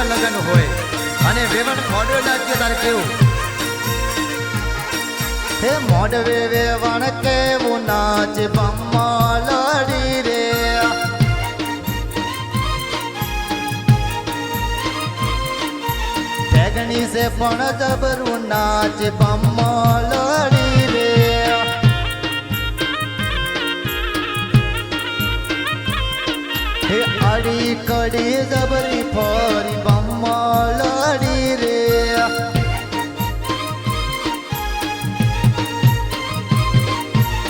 દીકરાના લગ્ન હોય અને વેવણ મોડવે નાચે તારે કેવું હે મોડવે વેવણ કેવું નાચે બમ્મા લડી રે ઠેગણી સે પણ જબરું નાચે બમ્મા લડી રે હે આડી કડી જબરી ફરી બમ્મા લડી રે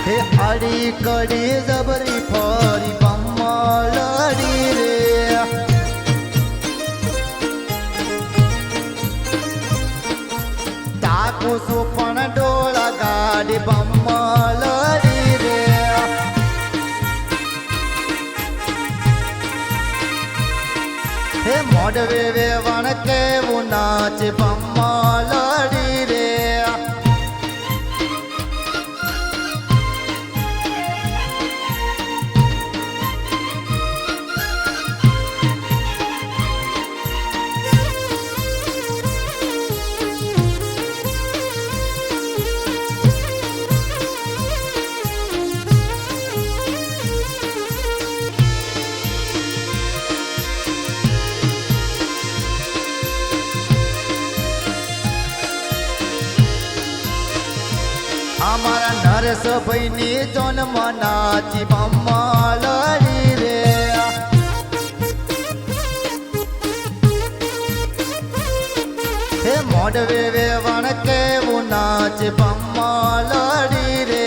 હે આડી કડી જબરી ફરી બમ્મા લડી રે તાકુ સુપણ ડોળા ગાડી બમ્મા લડી રે હે મોડવે વેવણ કેવું નાચે બમ્મા લડી રે અમારા નરેશ ભાઈની જન્મ નાચી બમ્મા લડી રે હે મોડવે વેવણ કેવું નાચે બમ્મા લડી રે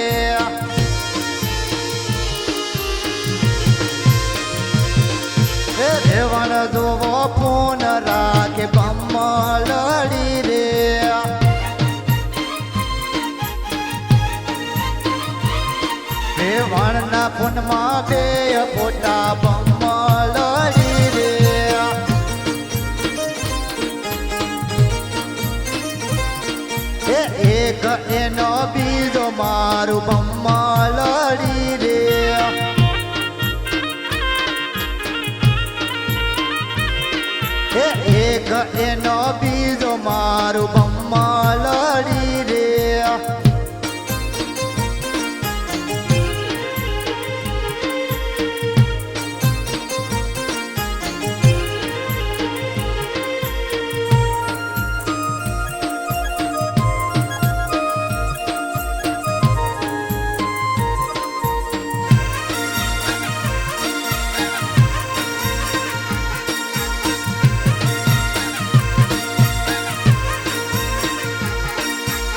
હે રેવણ જોવો ફોન રાખે બમ્મા લડી રે વેવણના ફોનમાં બે ફોટા બમ્મા લડી રે હે એક એનો બીજો મારું બમ્મા લડી રે હે એક એનો બીજો મારું બમ્મા લડી રે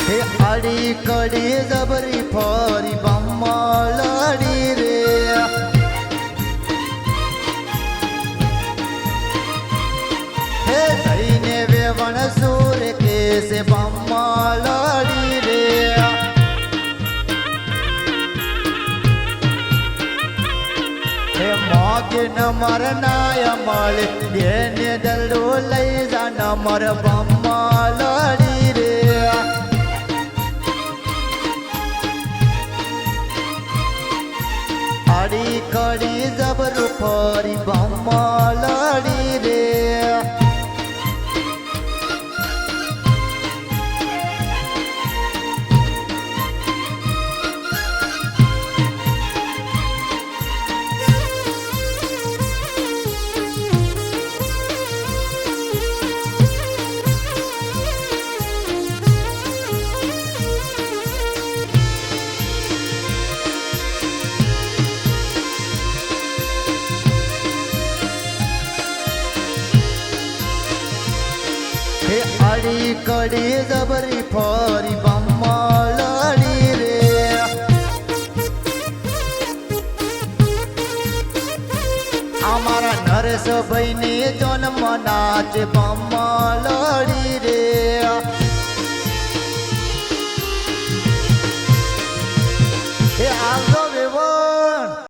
હે આડી કડી જબરી ફરી બમ્મા લડી રે હે થઈને વેવણ સુર કેસે બમ્મા લડી રે હે મોગે નમર નાય મળે બેને દલડો લઈ જા નમર બમ્મા લડી રે આડી કડી જબરું ફરી બમ્મા લડી રે હે આડી કડી જબરી ફરી બમ્મા લડી રે અમારા નરેશ ભાઈની જન્મ નાચે બમ્મા